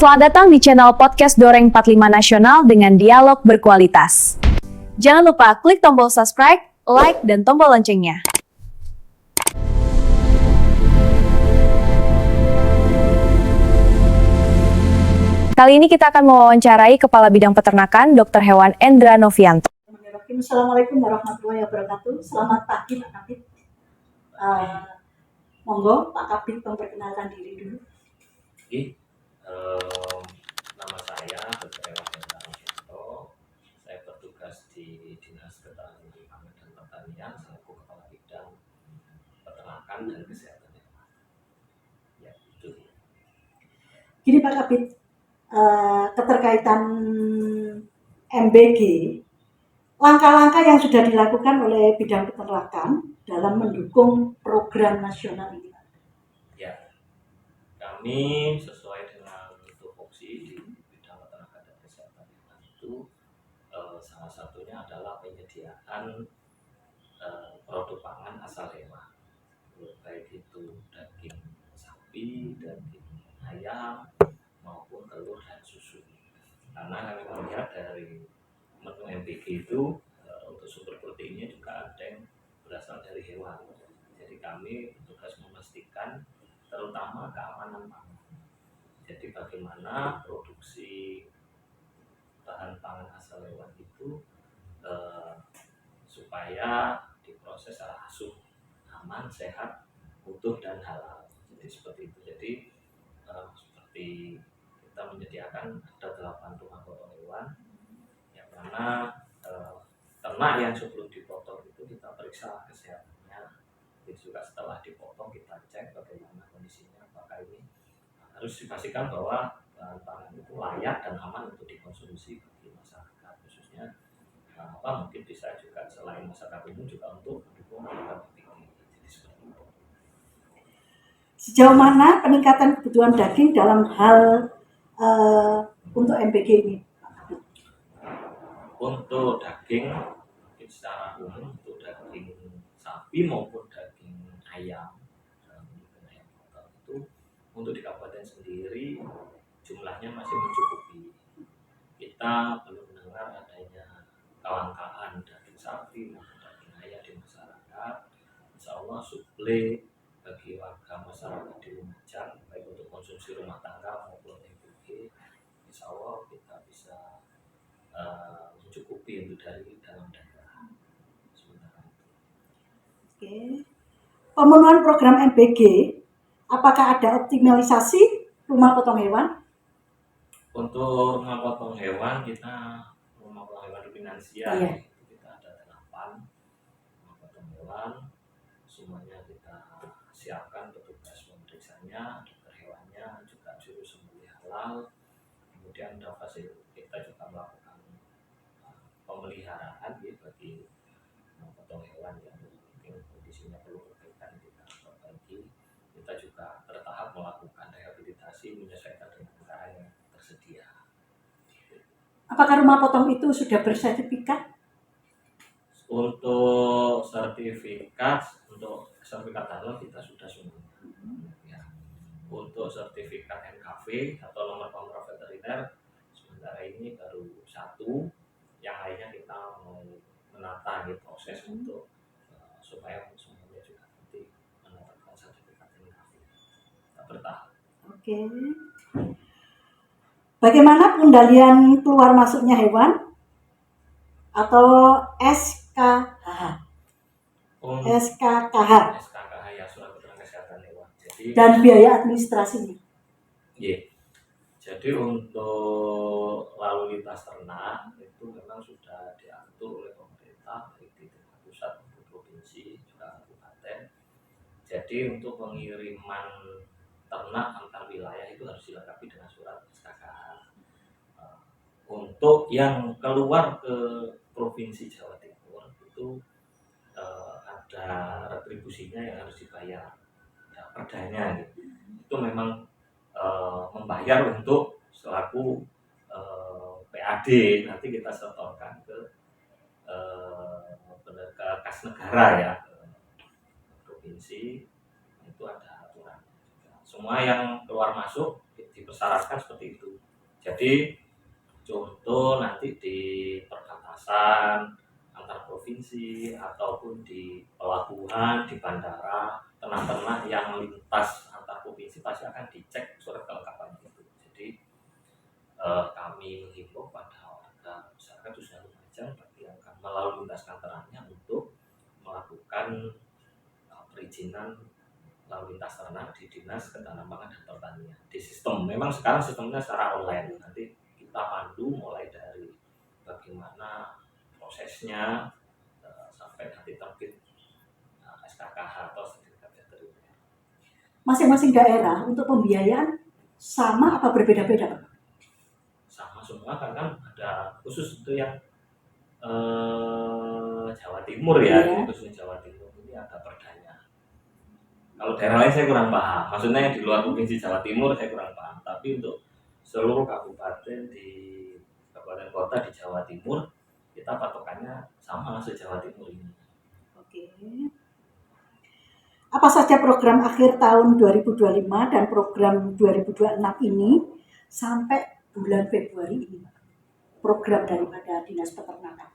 Selamat datang di channel podcast Doreng 45 Nasional dengan dialog berkualitas. Jangan lupa klik tombol subscribe, like, dan tombol loncengnya. Kali ini kita akan mewawancarai Kepala Bidang Peternakan Dr. Hewan Endra Novianto. Assalamualaikum warahmatullahi wabarakatuh. Selamat pagi Pak Kabid. Monggo Pak Kabid memperkenalkan diri dulu. Nama saya Dr. Hewan Endra Novianto. Saya bertugas di Dinas Ketahanan Pangan dan Pertanian selaku Kepala Bidang Peternakan dan Kesehatan Hewan. Ya, itu. Gini Pak Kabid, keterkaitan MBG, langkah-langkah yang sudah dilakukan oleh bidang peternakan dalam mendukung program nasional ini. Ya, kami sesuai dengan tupoksi di bidang peternakan dan kesehatan hewan itu salah satunya adalah penyediaan produk pangan asal hewan, baik itu daging sapi, daging ayam, maupun telur dan susu. Karena kami melihat dari menu MBG itu untuk sumber proteinnya juga ada yang berasal dari hewan. Jadi kami bertugas memastikan terutama keamanan pangan. Jadi bagaimana produksi bahan pangan asal hewan itu supaya diproses secara asuh, aman, sehat, utuh, dan halal. Jadi seperti itu. Jadi seperti kita menyediakan ada 8 rumah potong hewan yang mana ternak yang sebelum dipotong itu kita periksa kesehatannya. Jadi juga setelah dipotong kita cek bagaimana kondisinya, apakah ini harus dipastikan bahwa bahan pangan itu layak dan aman untuk dikonsumsi bagi masyarakat, khususnya mungkin bisa juga selain masyarakat umum juga untuk mendukung masyarakat tinggi. Jadi seperti itu. Sejauh mana peningkatan kebutuhan daging dalam hal untuk MBG ini? Untuk daging secara umum, untuk daging sapi maupun daging ayam, itu untuk di kabupaten sendiri jumlahnya masih mencukupi. Kita belum mendengar adanya kelangkaan daging sapi maupun daging ayam di masyarakat. Insya Allah suplai bagi warga masyarakat di Lumajang baik untuk konsumsi rumah tangga maupun MBG, insya Allah kita bisa mencukupi untuk dari dalam daerah. Oke. Pemenuhan program MBG, apakah ada optimalisasi rumah potong hewan? Untuk rumah potong hewan kita rumah potong hewan finansial, Iya. kita ada 8 rumah potong hewan, semuanya kita siapkan petugas pemeriksanya, dokter hewannya, juga juru sembelih halal, kemudian ada fasilitas kita juga melakukan pemeliharaan bagi potong hewan yang mungkin kondisinya perlu perbaikan, kita perbaiki. Kita juga bertahap melakukan rehabilitasi menyesuaikan dengan anggaran yang tersedia. Apakah rumah potong itu sudah bersertifikat? Untuk sertifikat halal kita sudah semuanya. Ya. Untuk sertifikat NKV atau nomor kontrol veteriner sementara ini baru 1. Yang lainnya kita mau menata proses untuk supaya semuanya juga nanti mendapatkan sertifikat NKV. Kita bertahap. Oke. Bagaimana pengendalian keluar masuknya hewan atau SKKH? SKKH ya, surat keterangan kesehatan hewan. Jadi, dan biaya administrasinya. Iya. Jadi untuk lalu lintas ternak itu memang sudah diatur oleh pemerintah baik di tingkat pusat maupun provinsi juga kabupaten. Jadi untuk pengiriman ternak antar wilayah itu harus dilengkapi dengan surat SKKH. Untuk yang keluar ke provinsi Jawa Timur itu ada retribusinya yang harus dibayar, ya, perdanya gitu. Itu memang membayar untuk selaku PAD, nanti kita setorkan ke kas negara ya, provinsi itu ada aturan. Semua yang keluar masuk dipersyaratkan seperti itu. Jadi contoh nanti di perbatasan antar provinsi ataupun di pelabuhan, di bandara, ternak-ternak yang lintas antar provinsi pasti akan dicek surat kelengkapannya itu. Jadi kami menghimbau pada warga masyarakat khususnya Lumajang bagi yang akan melalui lintaskan ternaknya untuk melakukan perizinan lalu lintas ternak di Dinas Ketahanan Pangan dan Pertanian di sistem. Memang sekarang sistemnya secara online. Nanti kita pandu mulai dari bagaimana prosesnya sampai nanti terbit SKKH atau sertifikat veteriner. Masing-masing daerah untuk pembiayaan sama apa berbeda-beda, Pak? Sama semua kan ada khusus itu yang Jawa Timur ya, Iya. khususnya Jawa Timur ini ada perdanya. Kalau daerah lain saya kurang paham. Maksudnya yang di luar provinsi Jawa Timur saya kurang paham. Tapi untuk seluruh kabupaten di kabupaten kota di Jawa Timur kita patokannya sama se-Jawa Timur ini. Oke. Apa saja program akhir tahun 2025 dan program 2026 ini sampai bulan Februari ini, Pak? Program daripada Dinas Peternakan.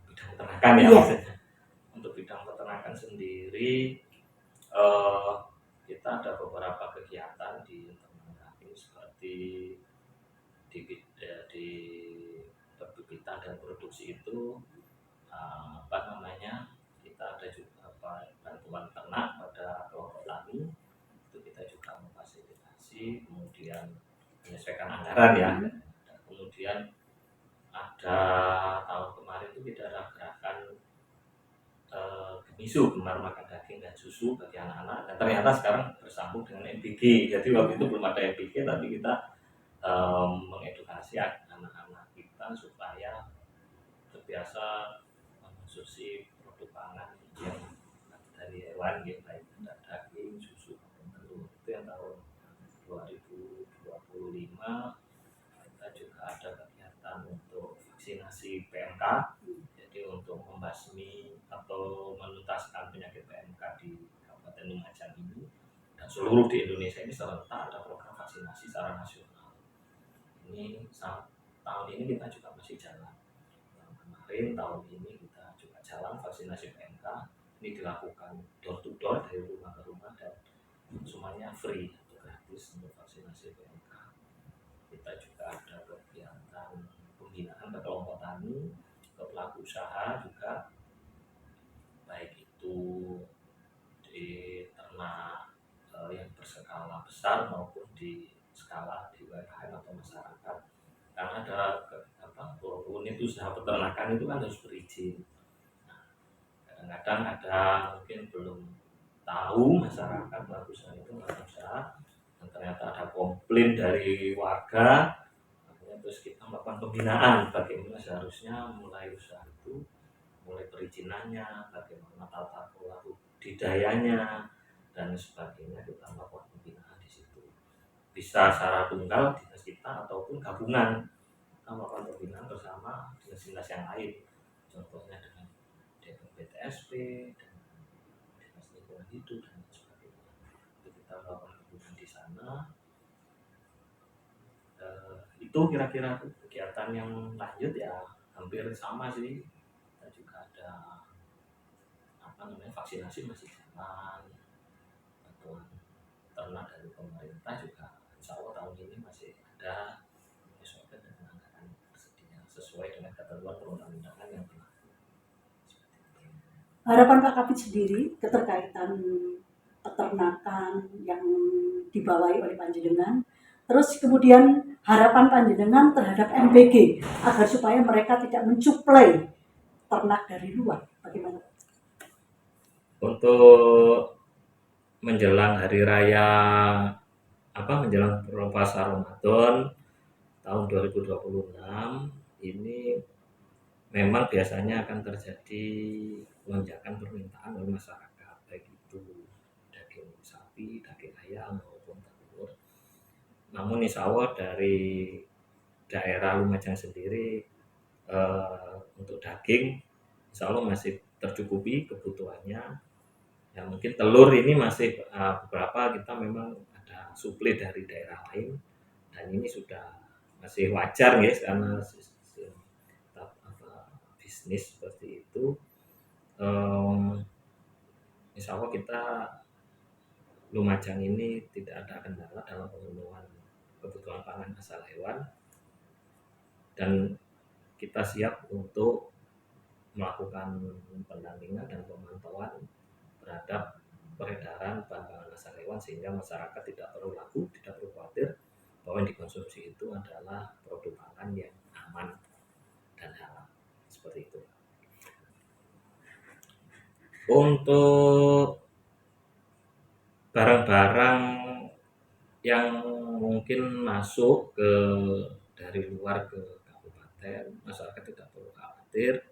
Bidang peternakan ya Iya. maksudnya. Untuk bidang peternakan sendiri kita ada beberapa kegiatan di internal kami seperti di perbibitan dan produksi itu kita ada juga bantuan ternak pada kelompok tani itu kita juga memfasilitasi, kemudian menyesuaikan anggaran ya. Kemudian ada tahun kemarin itu kita ada gerakan gemisu, gemar makan daging dan susu bagi anak-anak, dan ternyata sekarang bersambung dengan MPG. Jadi waktu itu belum ada MPG tapi kita mengedukasi anak-anak kita supaya terbiasa mengonsumsi produk pangan yang dari hewan gitu, baik daging, susu maupun telur. Itu yang tahun 2025. Kita juga ada kegiatan untuk vaksinasi PMK, jadi untuk membasmi atau menuntaskan penyakit PMK di Kabupaten Lumajang ini dan seluruh di Indonesia ini serentak ada program vaksinasi secara nasional. Ini tahun ini kita juga masih jalan. Kemarin tahun ini kita juga jalan vaksinasi PMK. Ini dilakukan door to door dari rumah ke rumah dan semuanya free atau gratis untuk vaksinasi PMK. Kita juga ada kegiatan pembinaan ke kelompok tani, ke pelaku usaha juga, baik itu di ternak yang berskala besar maupun di skala di UMKM atau masyarakat. Karena ada unit usaha peternakan itu kan harus berizin. Nah, kadang-kadang ada mungkin belum tahu masyarakat pelaku usaha itu nggak usaha, dan ternyata ada komplain dari warga. Terus kita melakukan pembinaan bagaimana seharusnya mulai usaha itu, mulai perizinannya, bagaimana tata kelola budidayanya dan sebagainya. Kita melakukan pembinaan di situ. Bisa secara tunggal dinas kita ataupun gabungan. Kita melakukan pembinaan bersama dinas-dinas yang lain. Contohnya dengan BTSP, dengan dinas lingkungan hidup dan sebagainya. Itu kita melakukan pembinaan di sana. Itu kira-kira kegiatan yang lanjut ya hampir sama sih. Kita juga ada vaksinasi masih jalan, bantuan ternak dari pemerintah juga insya Allah tahun ini masih ada, menyesuaikan dengan anggaran tersedia sesuai dengan ketentuan perundang-undangan yang berlaku. Harapan Pak Kapit sendiri keterkaitan peternakan yang dibawahi oleh Panjenengan, terus kemudian harapan Panjenengan terhadap MPG agar supaya mereka tidak mencuplai ternak dari luar, bagaimana? Untuk menjelang hari raya menjelang puasa Ramadan tahun 2026 ini memang biasanya akan terjadi lonjakan permintaan oleh masyarakat, baik itu daging sapi, daging ayam maupun telur. Namun insya Allah dari daerah Lumajang sendiri untuk daging insya Allah masih tercukupi kebutuhannya. Ya mungkin telur ini masih beberapa kita memang ada suplai dari daerah lain, dan ini sudah masih wajar guys karena bisnis seperti itu. Insya Allah kita Lumajang ini tidak ada kendala dalam pemenuhan kebutuhan pangan asal hewan, dan kita siap untuk melakukan pendampingan dan pemantauan terhadap peredaran bahan pangan asal hewan, sehingga masyarakat tidak perlu ragu, tidak perlu khawatir bahwa yang dikonsumsi itu adalah produk pangan yang aman dan halal. Seperti itu. Untuk barang-barang yang mungkin masuk dari luar ke kabupaten, masyarakat tidak perlu khawatir.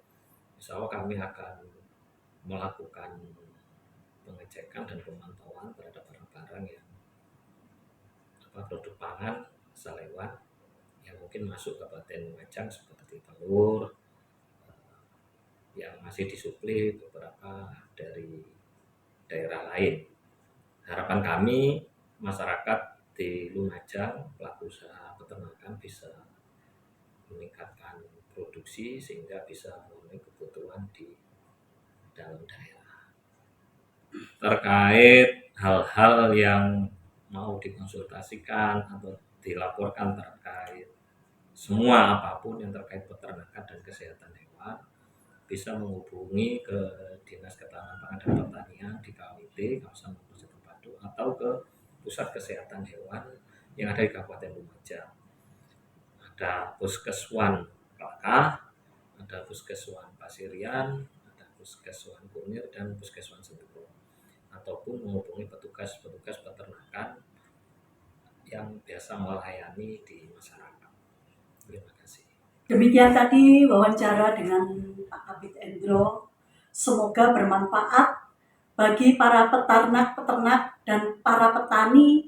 Insya Allah kami akan melakukan pengecekan dan pemantauan terhadap barang-barang yang produk pangan asal hewan yang mungkin masuk ke Kabupaten Lumajang, seperti telur yang masih disuplai beberapa dari daerah lain. Harapan kami masyarakat di Lumajang, pelaku usaha peternakan bisa meningkatkan produksi sehingga bisa memenuhi kebutuhan di dalam daerah. Terkait hal-hal yang mau dikonsultasikan atau dilaporkan terkait semua apapun yang terkait peternakan dan kesehatan hewan, bisa menghubungi ke Dinas Ketahanan Pangan dan Pertanian di KWT kawasan Situ Padu, atau ke Pusat Kesehatan Hewan yang ada di Kabupaten Lumajang. Ada Puskeswan Kelakah, ada Puskeswan Pasirian, ada Puskeswan Kunir, dan Puskeswan Sentuh, ataupun menghubungi petugas-petugas peternakan yang biasa melayani di masyarakat. Terima kasih. Demikian tadi wawancara dengan Pak Kabid Endro. Semoga bermanfaat bagi para peternak dan para petani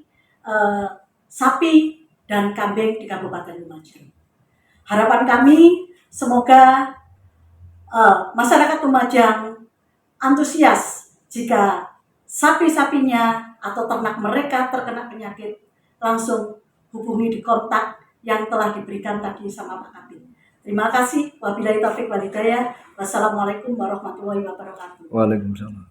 sapi dan kambing di Kabupaten Lumajang. Harapan kami semoga masyarakat Lumajang antusias jika sapi-sapinya atau ternak mereka terkena penyakit, langsung hubungi di kontak yang telah diberikan tadi sama Pak Kabid. Terima kasih. Wabillahi taufiq wal hidayah. Wassalamualaikum warahmatullahi wabarakatuh. Waalaikumsalam.